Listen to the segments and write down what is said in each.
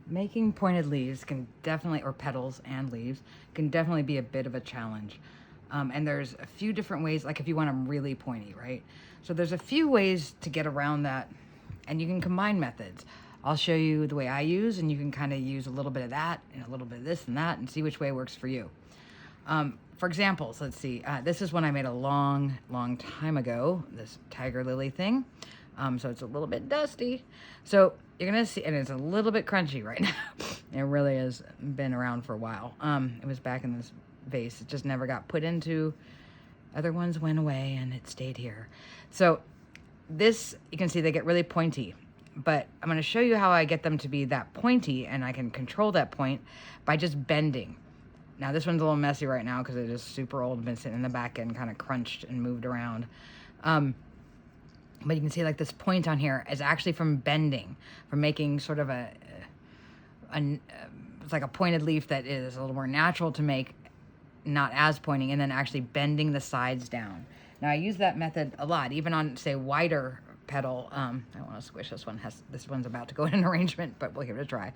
Making pointed leaves can definitely, or petals and leaves, can definitely be a bit of a challenge. And there's a few different ways, like if you want them really pointy, right? So there's a few ways to get around that, and you can combine methods. I'll show you the way I use, and you can kind of use a little bit of that and a little bit of this and that and see which way works for you. For examples, let's see. This is one I made a long, long time ago, this tiger lily thing. So it's a little bit dusty. So you're gonna see, and it's a little bit crunchy right now. It really has been around for a while. It was back in this vase. It just never got put into. Other ones went away and it stayed here. So this, you can see they get really pointy. But I'm gonna show you how I get them to be that pointy, and I can control that point by just bending. Now this one's a little messy right now because it is super old and been sitting in the back end, kind of crunched and moved around. But you can see like this point on here is actually from bending, from making sort of it's like a pointed leaf that is a little more natural to make, not as pointing, and then actually bending the sides down. Now I use that method a lot, even on say wider petal. I don't want to squish this one. This one's about to go in an arrangement, but we'll give it a try.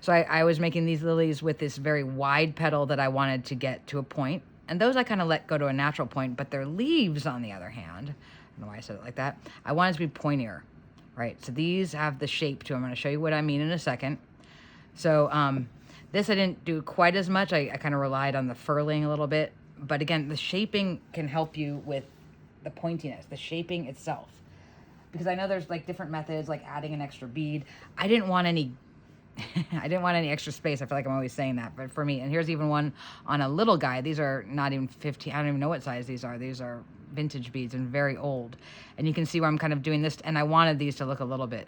So I was making these lilies with this very wide petal that I wanted to get to a point, and those I kind of let go to a natural point, but their leaves, on the other hand, I don't know why I said it like that, I want it to be pointier, right? So these have the shape to them. I'm going to show you what I mean in a second. So this I didn't do quite as much. I kind of relied on the furling a little bit. But again, the shaping can help you with the pointiness, the shaping itself. Because I know there's like different methods, like adding an extra bead. I didn't want any I didn't want any extra space. I feel like I'm always saying that, but for me, and here's even one on a little guy. These are not even 15. I don't even know what size these are. These are vintage beads and very old. And you can see where I'm kind of doing this, and I wanted these to look a little bit,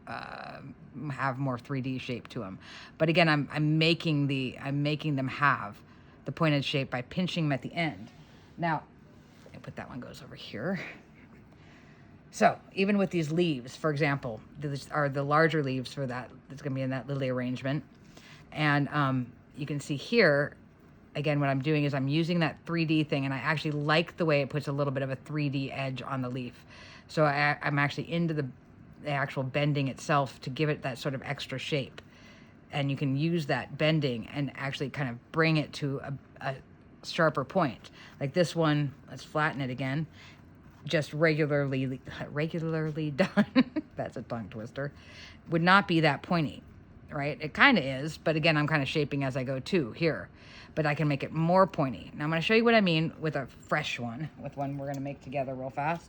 have more 3D shape to them. But again, I'm making them have the pointed shape by pinching them at the end. Now, I put that one goes over here. So even with these leaves, for example, these are the larger leaves for that. That's going to be in that lily arrangement. And you can see here, again, what I'm doing is I'm using that 3D thing, and I actually like the way it puts a little bit of a 3D edge on the leaf. So I'm actually into the actual bending itself to give it that sort of extra shape. And you can use that bending and actually kind of bring it to a sharper point. Like this one, let's flatten it again. Just regularly done, that's a tongue twister, would not be that pointy, right? It kind of is, but again, I'm kind of shaping as I go too here, but I can make it more pointy. Now I'm going to show you what I mean with a fresh one, with one we're going to make together real fast,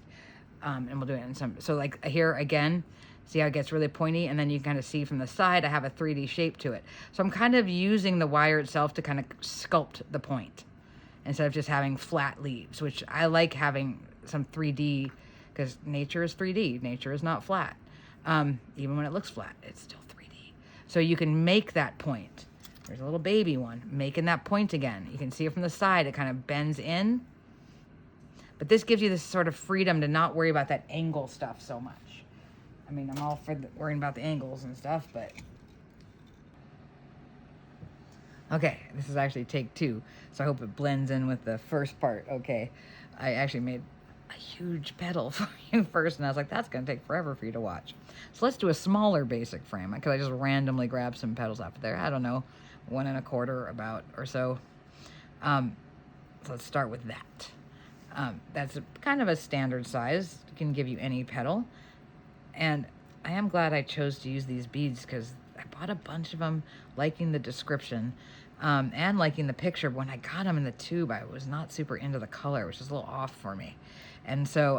and we'll do it in some. So like here again, see how it gets really pointy, and then you kind of see from the side I have a 3D shape to it. So I'm kind of using the wire itself to kind of sculpt the point instead of just having flat leaves, which I like having some 3D, because nature is 3D. Nature is not flat. Even when it looks flat, it's still 3D. So you can make that point. There's a little baby one, making that point again. You can see it from the side. It kind of bends in. But this gives you this sort of freedom to not worry about that angle stuff so much. I mean, I'm all for worrying about the angles and stuff, but... Okay, this is actually take 2, so I hope it blends in with the first part. Okay, I actually made a huge petal for you first, and I was like, that's going to take forever for you to watch. So let's do a smaller basic frame, because I just randomly grabbed some petals off of there. I don't know, 1 1/4 about or so. So let's start with that. That's kind of a standard size. It can give you any petal. And I am glad I chose to use these beads, because I bought a bunch of them, liking the description, and liking the picture. But when I got them in the tube, I was not super into the color, which is a little off for me. And so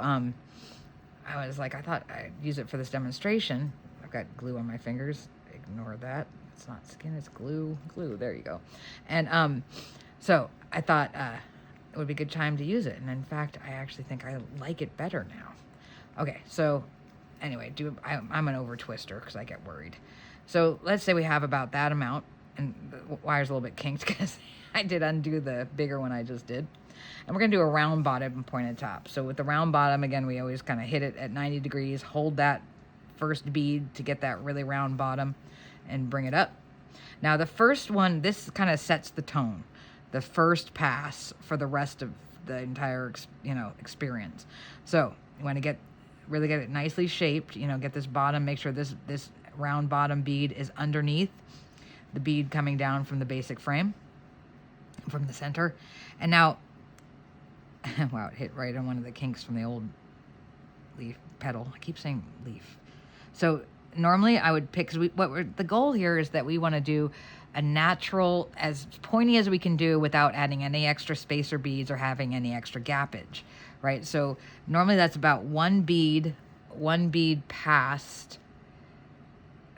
I was like, I thought I'd use it for this demonstration. I've got glue on my fingers. Ignore that. It's not skin, it's glue. Glue, there you go. And so I thought it would be a good time to use it. And in fact, I actually think I like it better now. Okay, so anyway, I'm an over twister because I get worried. So let's say we have about that amount, and the wire's a little bit kinked because I did undo the bigger one I just did. And we're going to do a round bottom and pointed top. So with the round bottom, again, we always kind of hit it at 90 degrees, hold that first bead to get that really round bottom, and bring it up. Now the first one, this kind of sets the tone, the first pass for the rest of the entire, experience. So you want to really get it nicely shaped, get this bottom, make sure this round bottom bead is underneath the bead coming down from the basic frame, from the center. And now, wow, it hit right on one of the kinks from the old leaf petal. I keep saying leaf. So normally I would pick, because the goal here is that we want to do a natural, as pointy as we can do without adding any extra spacer beads or having any extra gappage, right? So normally that's about one bead past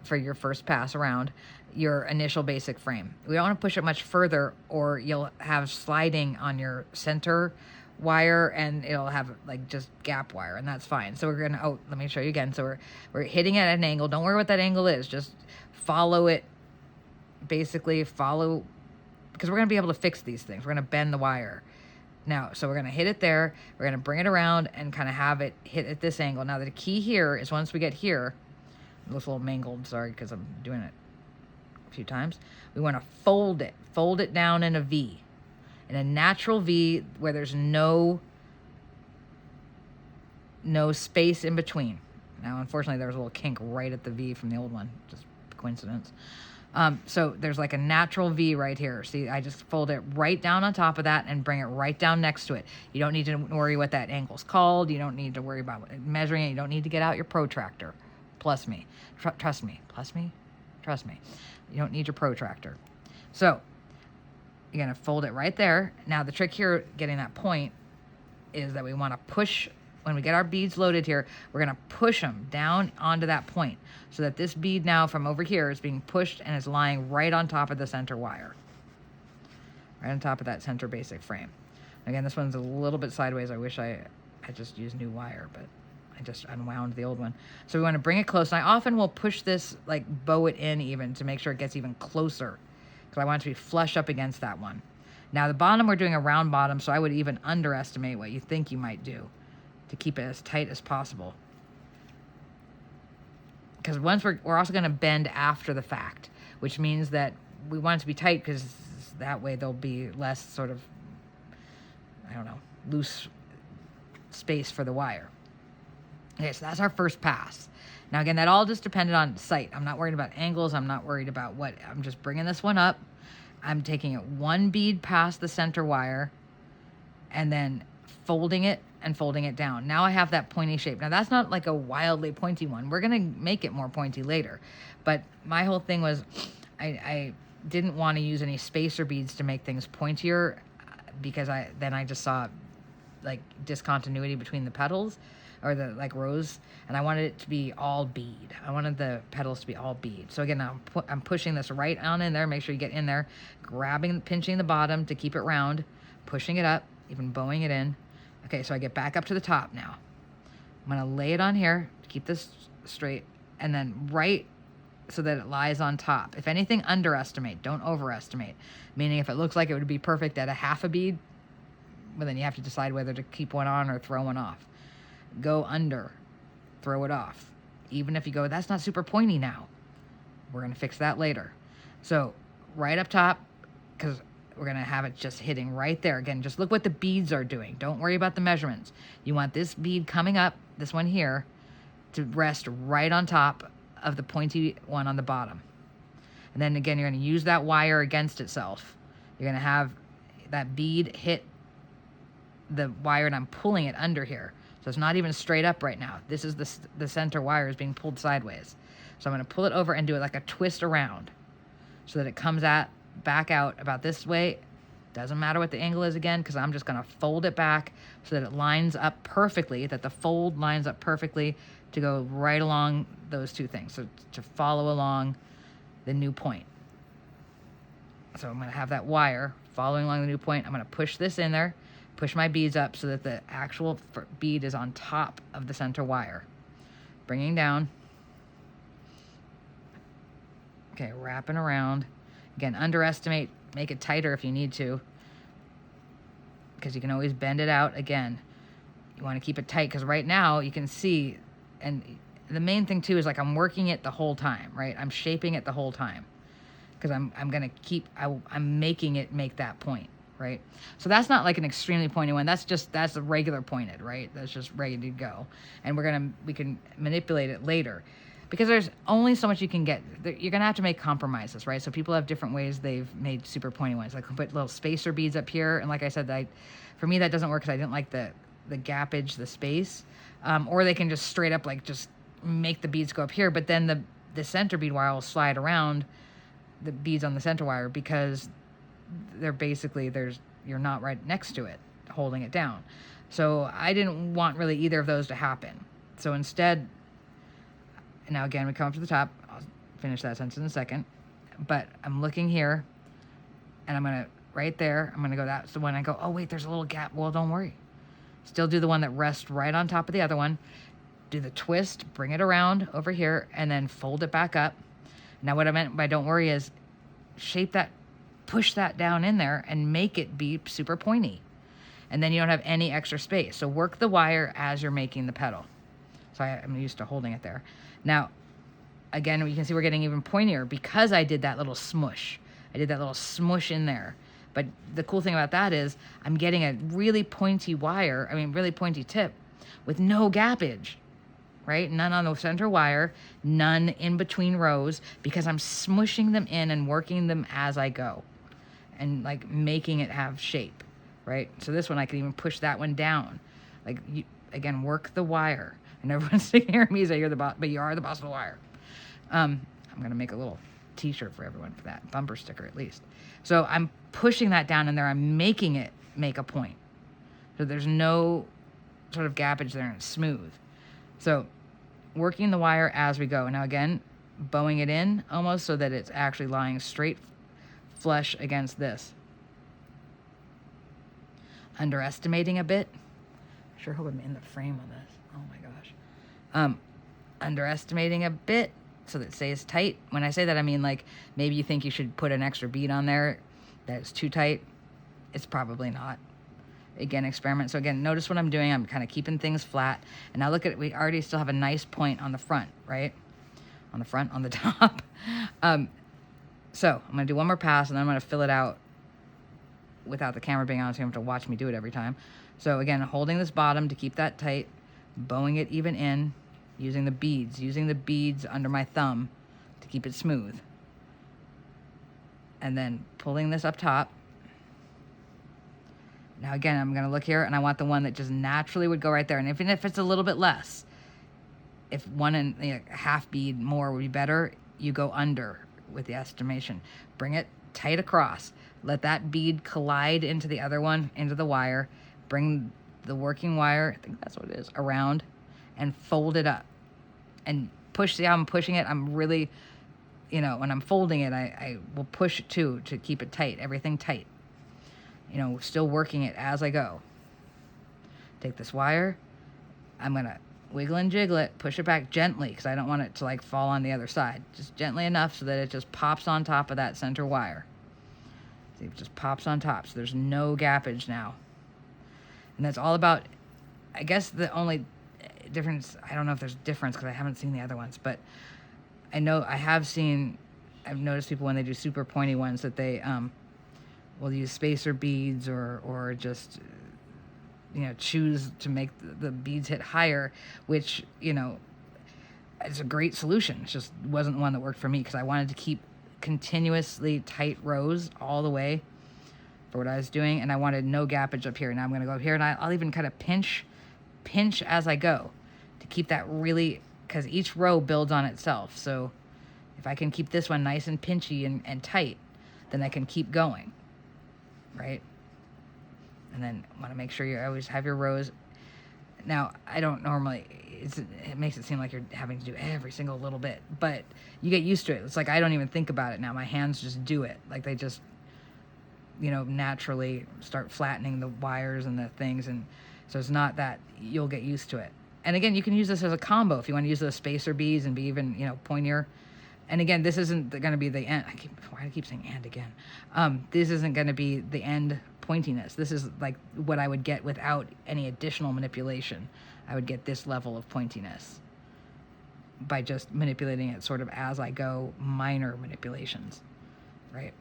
for your first pass around your initial basic frame. We don't want to push it much further, or you'll have sliding on your center wire and it'll have like just gap wire, and that's fine. So we're gonna, oh, let me show you again. So we're hitting it at an angle. Don't worry what that angle is, just follow it. Basically follow, because we're gonna be able to fix these things. We're gonna bend the wire now. So we're gonna hit it there, we're gonna bring it around and kind of have it hit at this angle. Now the key here is once we get here, it looks a little mangled, sorry, because I'm doing it a few times. We want to fold it down in a V, in a natural V where there's no space in between. Now, unfortunately, there was a little kink right at the V from the old one, just coincidence. So there's like a natural V right here. See, I just fold it right down on top of that and bring it right down next to it. You don't need to worry what that angle's called. You don't need to worry about measuring it. You don't need to get out your protractor. Trust me. You don't need your protractor. So you're going to fold it right there. Now the trick here, getting that point, is that we want to push, when we get our beads loaded here, we're going to push them down onto that point so that this bead now from over here is being pushed and is lying right on top of the center wire. Right on top of that center basic frame. Again, this one's a little bit sideways. I wish I had just used new wire, but I just unwound the old one. So we want to bring it close. And I often will push this, like bow it in even to make sure it gets even closer, because I want it to be flush up against that one. Now the bottom, we're doing a round bottom, so I would even underestimate what you think you might do to keep it as tight as possible. Because once we're also going to bend after the fact, which means that we want it to be tight, because that way there'll be less sort of, I don't know, loose space for the wire. Okay, so that's our first pass. Now again, that all just depended on sight. I'm not worried about angles. I'm not worried about what, I'm just bringing this one up. I'm taking it one bead past the center wire and then folding it and folding it down. Now I have that pointy shape. Now that's not like a wildly pointy one. We're going to make it more pointy later. But my whole thing was I didn't want to use any spacer beads to make things pointier, because then I just saw like discontinuity between the petals, or the like rows, and I wanted it to be all bead. I wanted the petals to be all bead. So again, I'm pushing this right on in there. Make sure you get in there, pinching the bottom to keep it round, pushing it up, even bowing it in. Okay, so I get back up to the top now. I'm gonna lay it on here to keep this straight, and then right so that it lies on top. If anything, underestimate, don't overestimate. Meaning if it looks like it would be perfect at a half a bead, well then you have to decide whether to keep one on or throw one off. Go under, throw it off. Even if you go, that's not super pointy now. We're gonna fix that later. So right up top, because we're going to have it just hitting right there. Again, just look what the beads are doing. Don't worry about the measurements. You want this bead coming up, this one here, to rest right on top of the pointy one on the bottom. And then again, you're going to use that wire against itself. You're going to have that bead hit the wire, and I'm pulling it under here. So it's not even straight up right now. This is the center wire is being pulled sideways. So I'm going to pull it over and do it like a twist around so that it comes back out about this way. Doesn't matter what the angle is again, because I'm just going to fold it back so that it lines up perfectly, that the fold lines up perfectly to go right along those two things, so to follow along the new point. So I'm going to have that wire following along the new point. I'm going to push this in there, push my beads up so that the actual bead is on top of the center wire. Bringing down. Okay, wrapping around. Again, underestimate, make it tighter if you need to, because you can always bend it out again. You want to keep it tight, because right now you can see, and the main thing too is like I'm working it the whole time, right? I'm shaping it the whole time, because I'm going to keep, I'm making it make that point, right? So that's not like an extremely pointy one. That's a regular pointed, right? That's just ready to go. And we can manipulate it later. because there's only so much you can get. You're going to have to make compromises, right? So people have different ways they've made super pointy ones. Like put little spacer beads up here. And like I said, for me, that doesn't work because I didn't like the gappage, the space. Or they can just straight up like just make the beads go up here. But then the center bead wire will slide around the beads on the center wire because they're basically, you're not right next to it, holding it down. So I didn't want really either of those to happen. So instead, now again, we come up to the top. I'll finish that sentence in a second. But I'm looking here, and I'm going to, right there, I'm going to go, that's the one. I go, oh, wait, there's a little gap. Well, don't worry. Still do the one that rests right on top of the other one. Do the twist, bring it around over here, and then fold it back up. Now, what I meant by don't worry is shape that, push that down in there, and make it be super pointy. And then you don't have any extra space. So work the wire as you're making the petal. So I'm used to holding it there. Now, again, you can see we're getting even pointier because I did that little smush. I did that little smush in there. But the cool thing about that is I'm getting a really pointy wire, really pointy tip with no gappage, right? None on the center wire, none in between rows because I'm smushing them in and working them as I go and like making it have shape, right? So this one, I can even push that one down. Like, again, work the wire. And everyone's sitting here at me say, you're the boss, but you are the boss of the wire. I'm going to make a little t-shirt for everyone for that, bumper sticker at least. So I'm pushing that down in there. I'm making it make a point. So there's no sort of gappage there and it's smooth. So working the wire as we go. Now again, bowing it in almost so that it's actually lying straight flush against this. Underestimating a bit. Sure hope I'm in the frame of this. Oh my gosh. Underestimating a bit so that it stays tight. When I say that, I mean like maybe you think you should put an extra bead on there that's too tight. It's probably not. Again, experiment. So again, notice what I'm doing. I'm kind of keeping things flat. And now look at it. We already still have a nice point on the front, right? On the front, on the top. So I'm going to do one more pass and then I'm going to fill it out without the camera being on, so you don't have to watch me do it every time. So again, holding this bottom to keep that tight, bowing it even in, using the beads under my thumb to keep it smooth. And then pulling this up top. Now again, I'm going to look here and I want the one that just naturally would go right there. And even if it's a little bit less, if one and a half bead more would be better, you go under with the estimation. Bring it tight across. Let that bead collide into the other one, into the wire. Bring the working wire, I think that's what it is, around and fold it up. And push, see how I'm pushing it? I'm really, when I'm folding it, I will push it too to keep it tight, everything tight. Still working it as I go. Take this wire. I'm going to wiggle and jiggle it, push it back gently because I don't want it to like fall on the other side. Just gently enough so that it just pops on top of that center wire. See, it just pops on top, so there's no gappage now. And that's all about, I guess the only difference, I don't know if there's difference because I haven't seen the other ones, but I know I've noticed people when they do super pointy ones that they will use spacer beads or just choose to make the beads hit higher, which it's a great solution. It just wasn't the one that worked for me because I wanted to keep continuously tight rows all the way for what I was doing, and I wanted no gappage up here. Now I'm going to go up here and I'll even kind of pinch as I go to keep that really, because each row builds on itself. So if I can keep this one nice and pinchy and tight, then I can keep going, right? And then want to make sure you always have your rows. Now, I don't normally, it makes it seem like you're having to do every single little bit, but you get used to it. It's like I don't even think about it now. My hands just do it. Like they just, naturally start flattening the wires and the things. And so it's not that you'll get used to it. And again, you can use this as a combo if you want to use those spacer beads and be even, pointier. And again, this isn't going to be the end. Why do I keep saying and again? This isn't going to be the end pointiness. This is like what I would get without any additional manipulation. I would get this level of pointiness by just manipulating it sort of as I go, minor manipulations, right?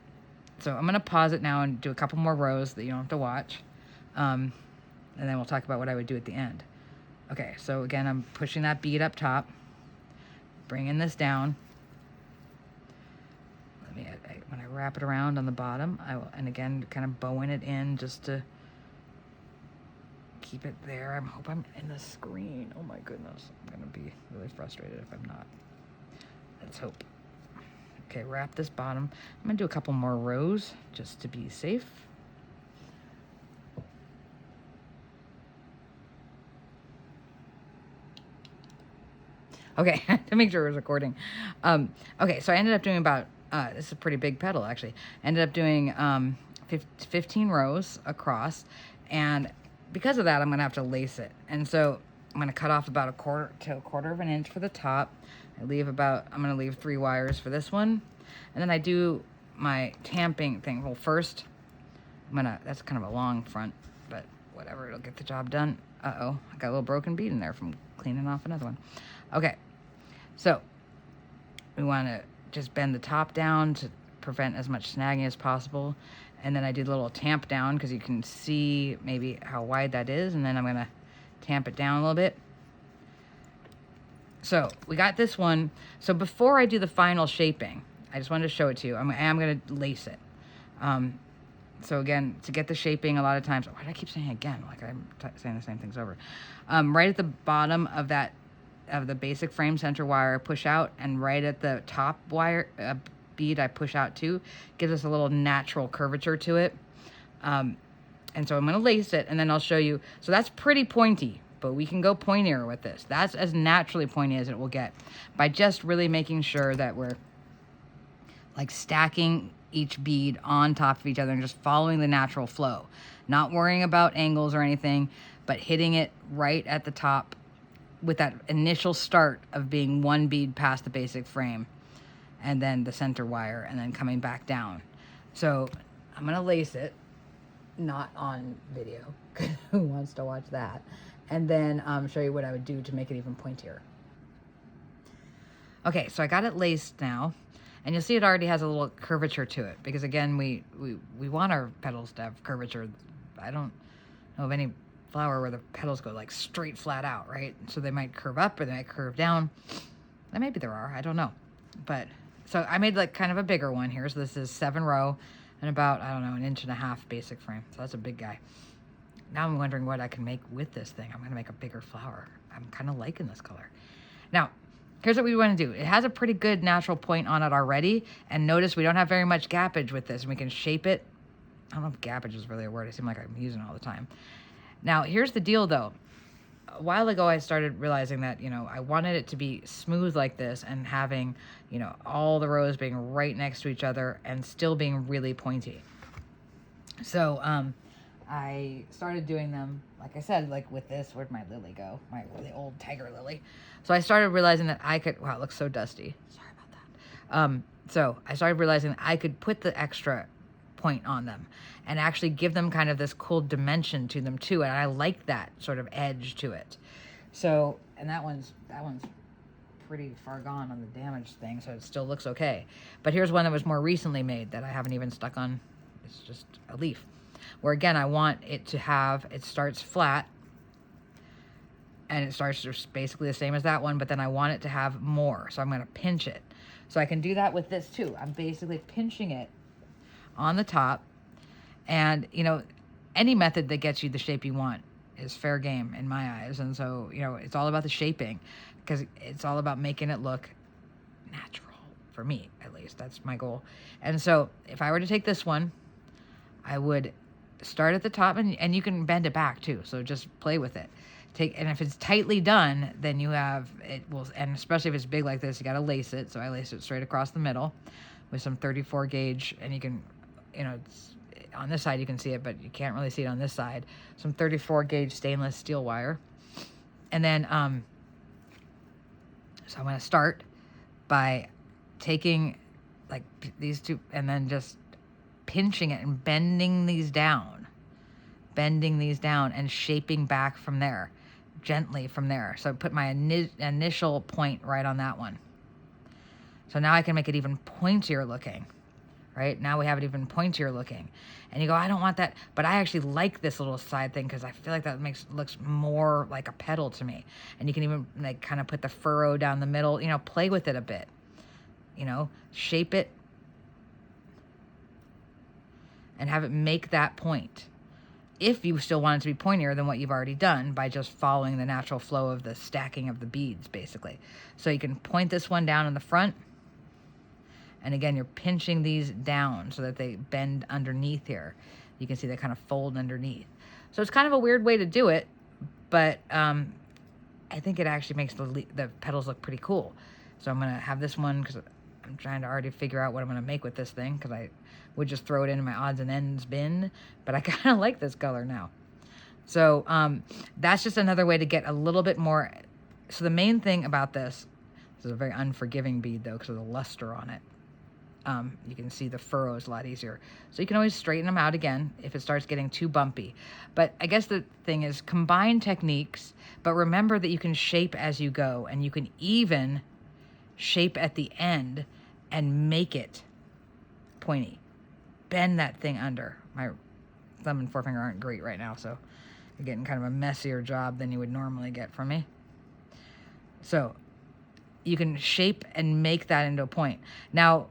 So I'm going to pause it now and do a couple more rows that you don't have to watch. And then we'll talk about what I would do at the end. Okay, so again, I'm pushing that bead up top. bringing this down. Let me, when I wrap it around on the bottom, I will, and again, kind of bowing it in just to keep it there. I hope I'm in the screen. Oh my goodness. I'm going to be really frustrated if I'm not. Let's hope. Okay, wrap this bottom. I'm going to do a couple more rows just to be safe. Okay, to make sure it was recording. Okay, so I ended up doing about, this is a pretty big petal actually. Ended up doing 15 rows across, and because of that, I'm gonna have to lace it. And so I'm gonna cut off about a quarter of an inch for the top. I'm gonna leave 3 wires for this one. And then I do my tamping thing. Well, first, that's kind of a long front, but whatever, it'll get the job done. Uh-oh, I got a little broken bead in there from cleaning off another one. Okay, so we want to just bend the top down to prevent as much snagging as possible. And then I do the little tamp down because you can see maybe how wide that is. And then I'm going to tamp it down a little bit. So we got this one. So before I do the final shaping, I just wanted to show it to you. I am going to lace it. So again, to get the shaping, a lot of times, why do I keep saying again? Like I'm saying the same things over. Right at the bottom of the basic frame center wire, I push out, and right at the top wire bead, I push out too. Gives us a little natural curvature to it. And so I'm going to lace it, and then I'll show you. So that's pretty pointy, but we can go pointier with this. That's as naturally pointy as it will get by just really making sure that we're like stacking each bead on top of each other and just following the natural flow. Not worrying about angles or anything, but hitting it right at the top with that initial start of being 1 bead past the basic frame and then the center wire and then coming back down. So I'm going to lace it, not on video. Who wants to watch that? And then show you what I would do to make it even pointier. Okay, so I got it laced now. And you'll see it already has a little curvature to it because, again, we want our petals to have curvature. I don't know of any flower where the petals go like straight flat out, right? So they might curve up or they might curve down. And maybe there are, I don't know. But so I made like kind of a bigger one here. So this is 7 row and about, I don't know, 1.5 inch basic frame. So that's a big guy. Now I'm wondering what I can make with this thing. I'm going to make a bigger flower. I'm kind of liking this color. Now, here's what we want to do. It has a pretty good natural point on it already. And notice we don't have very much gappage with this. And we can shape it. I don't know if gappage is really a word. It seems like I'm using it all the time. Now, here's the deal, though. A while ago, I started realizing that, I wanted it to be smooth like this and having, all the rows being right next to each other and still being really pointy. So, I started doing them, like I said, like with this. Where'd my lily go? My really old tiger lily. So I started realizing that I could, wow, it looks so dusty. Sorry about that. So I started realizing that I could put the extra point on them and actually give them kind of this cool dimension to them too. And I like that sort of edge to it. So, and that one's pretty far gone on the damaged thing, so it still looks okay. But here's one that was more recently made that I haven't even stuck on. It's just a leaf. Where again, I want it to have, it starts flat and it starts just basically the same as that one, but then I want it to have more. So I'm going to pinch it. So I can do that with this too. I'm basically pinching it on the top, and any method that gets you the shape you want is fair game in my eyes. And so, it's all about the shaping because it's all about making it look natural for me, at least. That's my goal. And so if I were to take this one, I would start at the top, and you can bend it back too. So just play with it. And if it's tightly done, then you have, it will, and especially if it's big like this, you got to lace it. So I lace it straight across the middle with some 34 gauge, and you can, it's, on this side you can see it, but you can't really see it on this side. Some 34 gauge stainless steel wire. And then, so I'm going to start by taking like these two and then just pinching it and bending these down and shaping back from there, gently from there. So I put my initial point right on that one. So now I can make it even pointier looking right? Now we have it even pointier looking. And you go, I don't want that. But I actually like this little side thing because I feel like that looks more like a petal to me. And you can even like kind of put the furrow down the middle, you know, play with it a bit, you know, shape it and have it make that point. If you still want it to be pointier than what you've already done by just following the natural flow of the stacking of the beads, basically. So you can point this one down in the front. And again, you're pinching these down so that they bend underneath here. You can see they kind of fold underneath. So it's kind of a weird way to do it, but I think it actually makes the petals look pretty cool. So I'm going to have this one because I'm trying to already figure out what I'm going to make with this thing because I would just throw it into my odds and ends bin, but I kind of like this color now. So that's just another way to get a little bit more. So the main thing about this is a very unforgiving bead though because of the luster on it. You can see the furrows a lot easier. So you can always straighten them out again if it starts getting too bumpy. But I guess the thing is combine techniques, but remember that you can shape as you go and you can even shape at the end and make it pointy. Bend that thing under. My thumb and forefinger aren't great right now, so you're getting kind of a messier job than you would normally get from me. So you can shape and make that into a point. Now,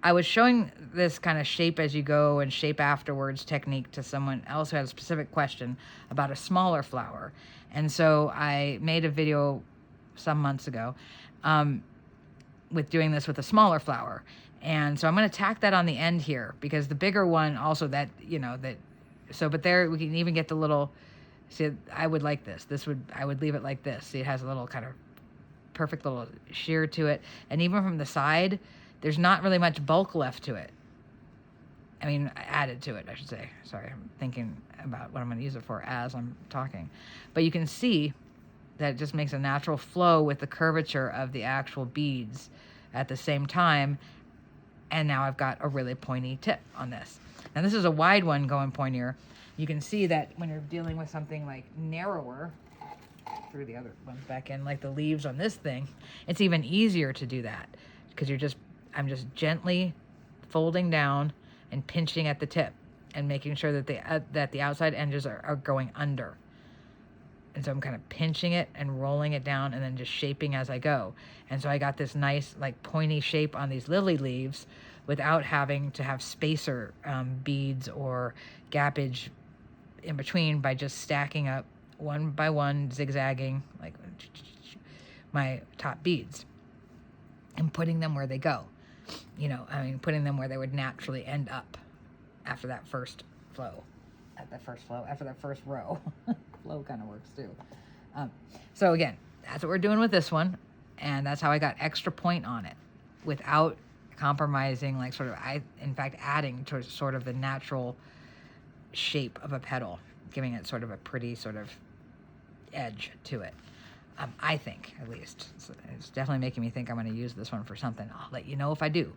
I was showing this kind of shape as you go and shape afterwards technique to someone else who had a specific question about a smaller flower. And so I made a video some months ago with doing this with a smaller flower. And so I'm going to tack that on the end here because the bigger one also that, you know, that, so, but there we can even get the little, see, I would like this. I would leave it like this. See, it has a little kind of perfect little shear to it. And even from the side, there's not really much bulk left to it. I mean, added to it, I should say. Sorry, I'm thinking about what I'm going to use it for as I'm talking. But you can see that it just makes a natural flow with the curvature of the actual beads at the same time. And now I've got a really pointy tip on this. Now this is a wide one going pointier. You can see that when you're dealing with something like narrower, through the other ones back in, like the leaves on this thing, it's even easier to do that because I'm just gently folding down and pinching at the tip and making sure that the outside edges are going under. And so I'm kind of pinching it and rolling it down and then just shaping as I go. And so I got this nice like pointy shape on these lily leaves without having to have spacer beads or gappage in between by just stacking up one by one, zigzagging like my top beads and putting them where they go. You know, I mean, putting them where they would naturally end up after that first flow. After that first row. Flow kind of works too. So again, that's what we're doing with this one. And that's how I got extra point on it without compromising, like in fact, adding to sort of the natural shape of a petal, giving it sort of a pretty sort of edge to it. I think, at least. It's definitely making me think I'm going to use this one for something. I'll let you know if I do.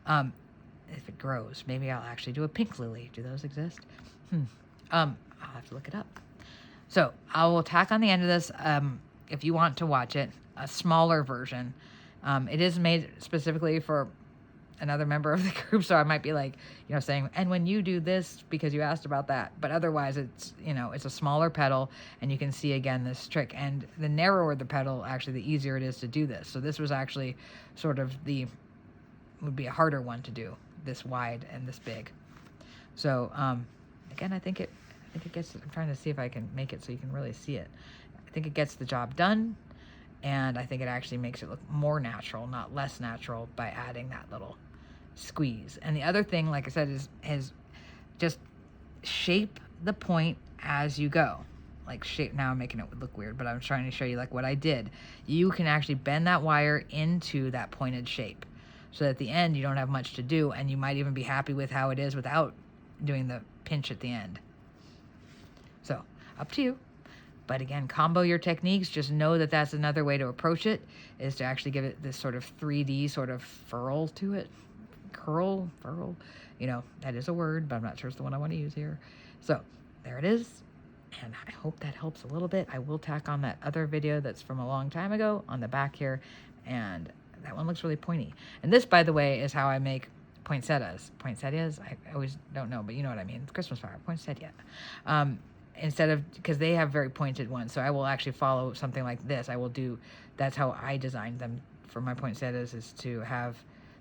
If it grows, maybe I'll actually do a pink lily. Do those exist? I'll have to look it up. So I will tack on the end of this, if you want to watch it, a smaller version. It is made specifically for another member of the group, so I might be like, you know, saying, and when you do this, because you asked about that. But otherwise, it's, you know, it's a smaller petal, and you can see, again, this trick. And the narrower the petal, actually, the easier it is to do this. So this was actually sort of would be a harder one to do, this wide and this big. So, again, I think it gets, I'm trying to see if I can make it so you can really see it. I think it gets the job done, and I think it actually makes it look more natural, not less natural, by adding that little squeeze. And the other thing, like I said, is just shape the point as you go. Like shape, now I'm making it look weird, but I'm trying to show you like what I did. You can actually bend that wire into that pointed shape so that at the end you don't have much to do, and you might even be happy with how it is without doing the pinch at the end. So up to you. But again, combo your techniques. Just know that that's another way to approach it, is to actually give it this sort of 3D sort of furl to it. Furl, you know, that is a word, but I'm not sure it's the one I want to use here. So there it is. And I hope that helps a little bit. I will tack on that other video that's from a long time ago on the back here. And that one looks really pointy. And this, by the way, is how I make poinsettias. Poinsettias? I always don't know, but you know what I mean. Christmas flower, poinsettia. Instead of, because they have very pointed ones. So I will actually follow something like this. I will do, that's how I designed them for my poinsettias, is to have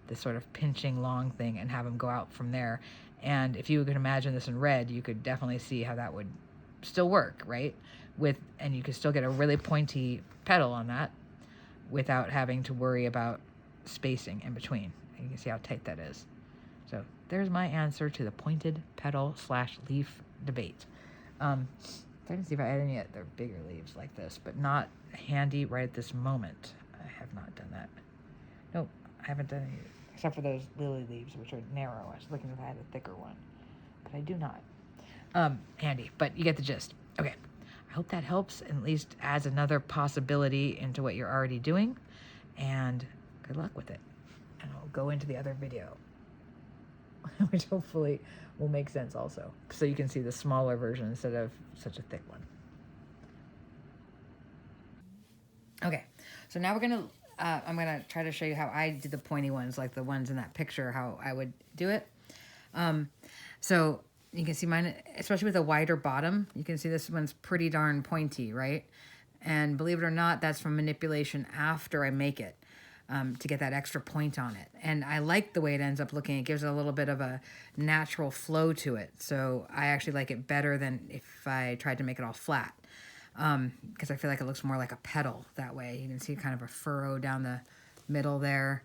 this sort of pinching long thing and have them go out from there. And if you could imagine this in red, you could definitely see how that would still work, right? And you could still get a really pointy petal on that without having to worry about spacing in between. And you can see how tight that is. So there's my answer to the pointed petal / leaf debate. Trying to see if I had any other bigger leaves like this, but not handy right at this moment. I have not done that. Nope, I haven't done any, except for those lily leaves, which are narrow. I was looking if I had a thicker one, but I do not. Handy, but you get the gist. Okay, I hope that helps, and at least adds another possibility into what you're already doing, and good luck with it. And I'll go into the other video, which hopefully will make sense also, so you can see the smaller version instead of such a thick one. Okay, so now I'm gonna try to show you how I did the pointy ones, like the ones in that picture, how I would do it. So you can see mine, especially with a wider bottom, you can see this one's pretty darn pointy, right? And believe it or not, that's from manipulation after I make it. To get that extra point on it. And I like the way it ends up looking. It gives it a little bit of a natural flow to it. So I actually like it better than if I tried to make it all flat. Because I feel like it looks more like a petal that way. You can see kind of a furrow down the middle there.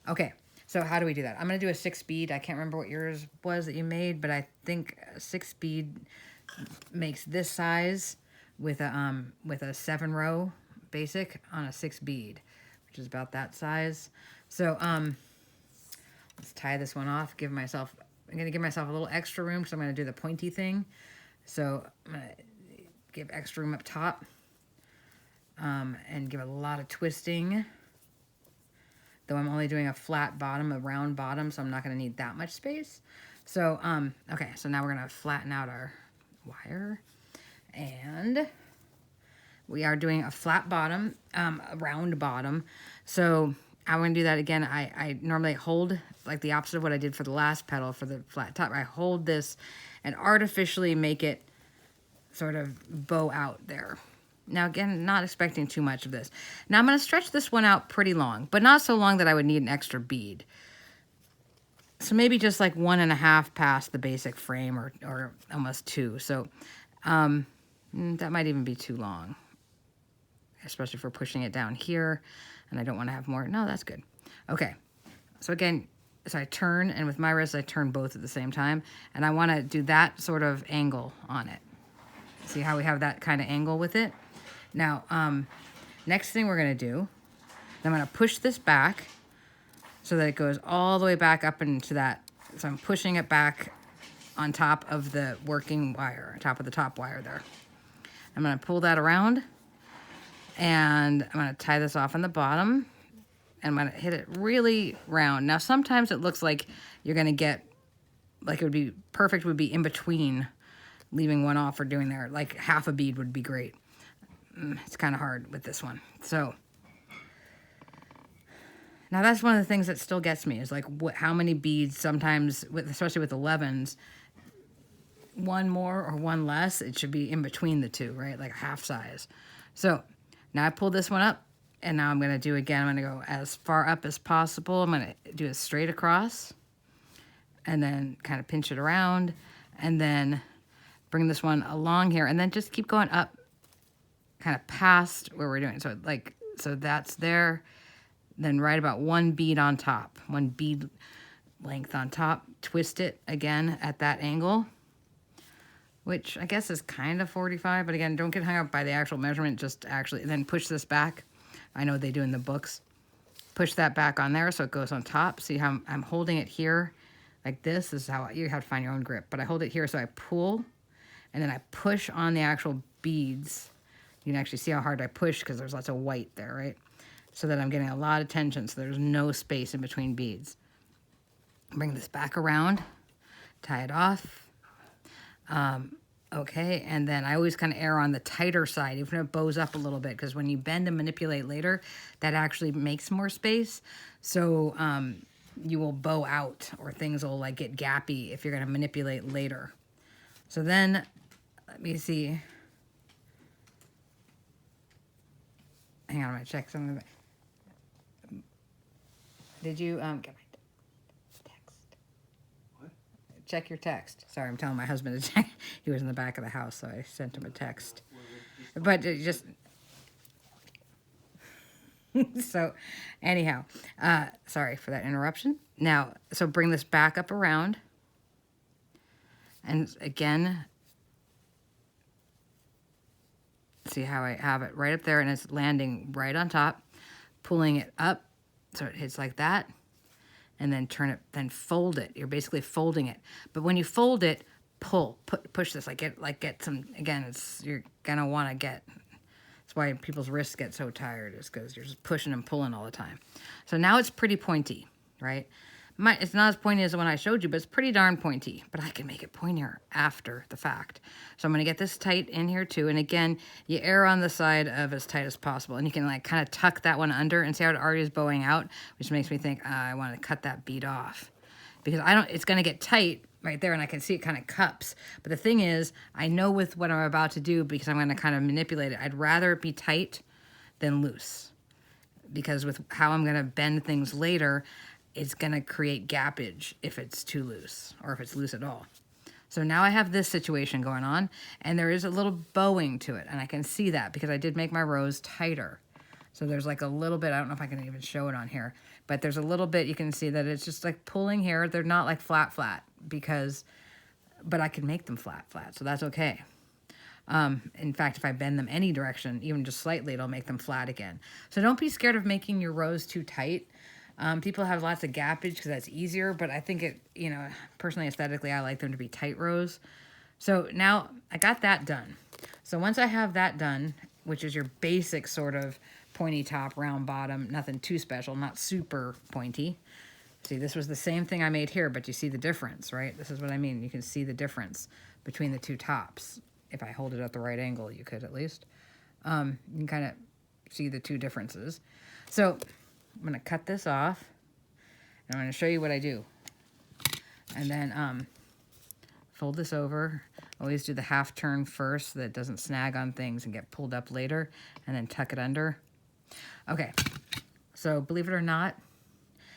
Okay, so how do we do that? I'm going to do a 6 bead. I can't remember what yours was that you made, but I think a 6 bead makes this size with a 7 row basic on a 6 bead. Which is about that size. So let's tie this one off. I'm going to give myself a little extra room because I'm going to do the pointy thing. So I'm going to give extra room up top and give a lot of twisting. Though I'm only doing a flat bottom, a round bottom, so I'm not going to need that much space. So, okay, so now we're going to flatten out our wire. And we are doing a flat bottom, a round bottom. So I'm going to do that again. I normally hold, like the opposite of what I did for the last petal for the flat top. I hold this and artificially make it sort of bow out there. Now again, not expecting too much of this. Now I'm going to stretch this one out pretty long, but not so long that I would need an extra bead. So maybe just like 1.5 past the basic frame, or almost 2. So that might even be too long, especially for pushing it down here, and I don't want to have more. No, that's good. Okay, so again, so I turn, and with my wrist, I turn both at the same time, and I want to do that sort of angle on it. See how we have that kind of angle with it? Now, next thing we're going to do, I'm going to push this back so that it goes all the way back up into that. So I'm pushing it back on top of the working wire, on top of the top wire there. I'm going to pull that around, and I'm going to tie this off on the bottom, and I'm going to hit it really round. Now, sometimes it looks like you're going to get, like it would be perfect, would be in between leaving one off or doing there. Like half a bead would be great. It's kind of hard with this one. So now that's one of the things that still gets me is like how many beads sometimes, especially with 11s, one more or one less, it should be in between the two, right? Like a half size. So now I pull this one up, and now I'm going to do again. I'm going to go as far up as possible. I'm going to do it straight across, and then kind of pinch it around, and then bring this one along here, and then just keep going up kind of past where we're doing. So that's there. Then right about 1 bead on top, 1 bead length on top. Twist it again at that angle, which I guess is kind of 45, but again, don't get hung up by the actual measurement, just actually, then push this back. I know they do in the books. Push that back on there so it goes on top. See how I'm holding it here like this? This is how you have to find your own grip, but I hold it here so I pull, and then I push on the actual beads. You can actually see how hard I push because there's lots of white there, right? So that I'm getting a lot of tension, so there's no space in between beads. Bring this back around, tie it off. Okay, and then I always kind of err on the tighter side, even if it bows up a little bit, because when you bend and manipulate later, that actually makes more space. So you will bow out, or things will like get gappy if you're going to manipulate later. So then, let me see. Hang on, I'm going to check something. Did you get my text? What? Check your text. Sorry, I'm telling my husband to check. He was in the back of the house, so I sent him a text. But it just... So, anyhow, sorry for that interruption. Now, so bring this back up around. And again, see how I have it right up there, and it's landing right on top, pulling it up so it hits like that, and then turn it, then fold it. You're basically folding it. But when you fold it, push this, get some, again, you're gonna wanna get, that's why people's wrists get so tired, is because you're just pushing and pulling all the time. So now it's pretty pointy, right? It's not as pointy as the one I showed you, but it's pretty darn pointy. But I can make it pointier after the fact. So I'm going to get this tight in here too. And again, you err on the side of as tight as possible. And you can like kind of tuck that one under and see how it already is bowing out, which makes me think I want to cut that bead off. Because it's going to get tight right there, and I can see it kind of cups. But the thing is, I know with what I'm about to do, because I'm going to kind of manipulate it, I'd rather it be tight than loose. Because with how I'm going to bend things later, it's going to create gappage if it's too loose, or if it's loose at all. So now I have this situation going on, and there is a little bowing to it, and I can see that because I did make my rows tighter. So there's like a little bit, I don't know if I can even show it on here, but there's a little bit, you can see that it's just like pulling here. They're not like flat, but I can make them flat, so that's okay. In fact, if I bend them any direction, even just slightly, it'll make them flat again. So don't be scared of making your rows too tight. People have lots of gappage because that's easier, but I think it, personally, aesthetically, I like them to be tight rows. So now I got that done. So once I have that done, which is your basic sort of pointy top, round bottom, nothing too special, not super pointy. See, this was the same thing I made here, but you see the difference, right? This is what I mean. You can see the difference between the two tops. If I hold it at the right angle, you could at least. You can kind of see the two differences. So I'm going to cut this off, and I'm going to show you what I do. And then fold this over. Always do the half turn first so that it doesn't snag on things and get pulled up later, and then tuck it under. Okay, so believe it or not,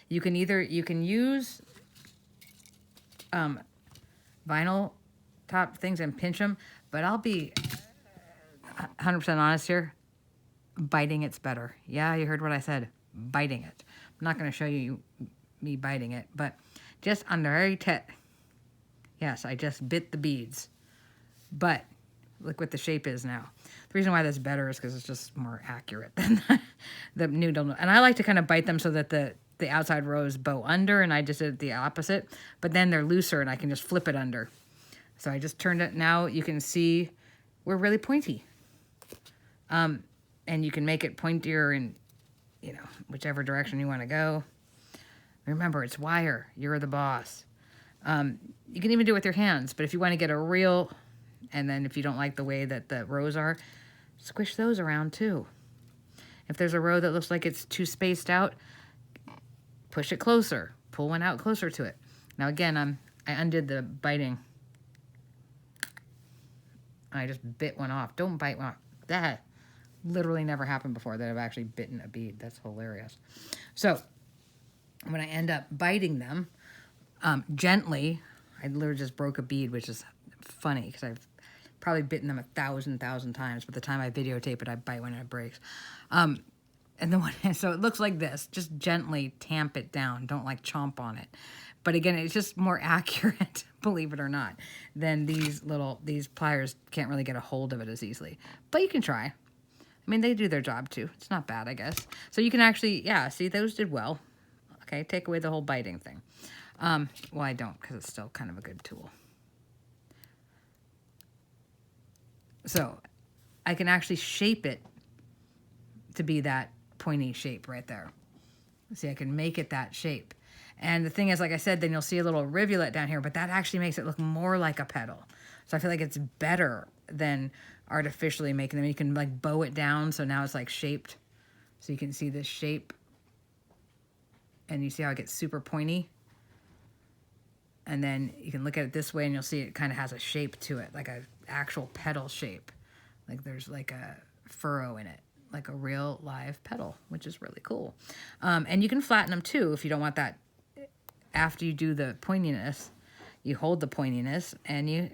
you can use vinyl top things and pinch them, but I'll be 100% honest here, biting it's better. Yeah, you heard what I said. Biting it. I'm not going to show you me biting it, but just on the very tip. Yes, I just bit the beads. But look what the shape is now. The reason why that's better is because it's just more accurate than the noodle. And I like to kind of bite them so that the outside rows bow under, and I just did the opposite. But then they're looser, and I can just flip it under. So I just turned it. Now you can see we're really pointy. And you can make it pointier in whichever direction you want to go. Remember, it's wire. You're the boss. You can even do it with your hands, but if you want to get a real, and then if you don't like the way that the rows are, squish those around too. If there's a row that looks like it's too spaced out, push it closer. Pull one out closer to it. Now again, I undid the biting. I just bit one off. Don't bite one off. That literally never happened before that I've actually bitten a bead. That's hilarious. So when I end up biting them gently, I literally just broke a bead, which is funny because I've probably bitten them 1,000 times. By the time I videotape it, I bite when it breaks. And then so it looks like this. Just gently tamp it down. Don't like chomp on it. But again, it's just more accurate, believe it or not, than these pliers can't really get a hold of it as easily. But you can try. I mean, they do their job too. It's not bad, I guess. So you can actually, yeah, see, those did well. Okay, take away the whole biting thing. Well, I don't, because it's still kind of a good tool. So I can actually shape it to be that pointy shape right there. See, I can make it that shape. And the thing is, like I said, then you'll see a little rivulet down here, but that actually makes it look more like a petal. So I feel like it's better than artificially making them. You can like bow it down, so now it's like shaped. So you can see this shape. And you see how it gets super pointy? And then you can look at it this way and you'll see it kind of has a shape to it, like a actual petal shape. Like there's like a furrow in it, like a real live petal, which is really cool. And you can flatten them too if you don't want that. After you do the pointiness, you hold the pointiness and you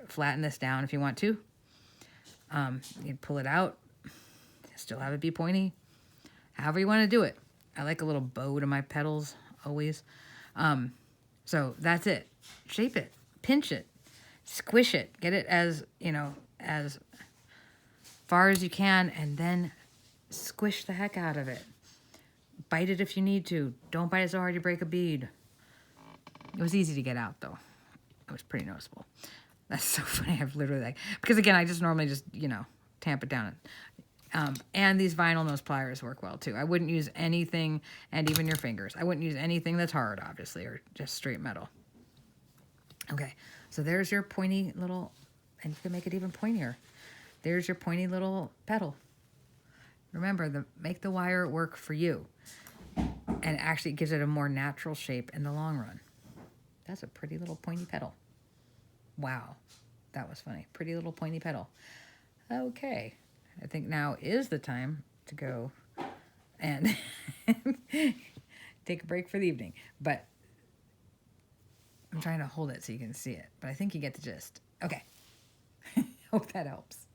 flatten this down if you want to. You pull it out, still have it be pointy. However you want to do it. I like a little bow to my petals always. So that's it. Shape it, pinch it, squish it, get it as, you know, as far as you can, and then squish the heck out of it. Bite it if you need to. Don't bite it so hard you break a bead. It was easy to get out though. It was pretty noticeable. That's so funny. I've literally like, because again, I just normally just, you know, tamp it down. And these vinyl nose pliers work well too. I wouldn't use anything, and even your fingers. I wouldn't use anything that's hard, obviously, or just straight metal. Okay, so there's your pointy little, and you can make it even pointier. There's your pointy little petal. Remember, make the wire work for you. And actually it gives it a more natural shape in the long run. That's a pretty little pointy petal. Wow, that was funny. Pretty little pointy petal. Okay, I think now is the time to go and take a break for the evening. But I'm trying to hold it so you can see it. But I think you get the gist. Okay, hope that helps.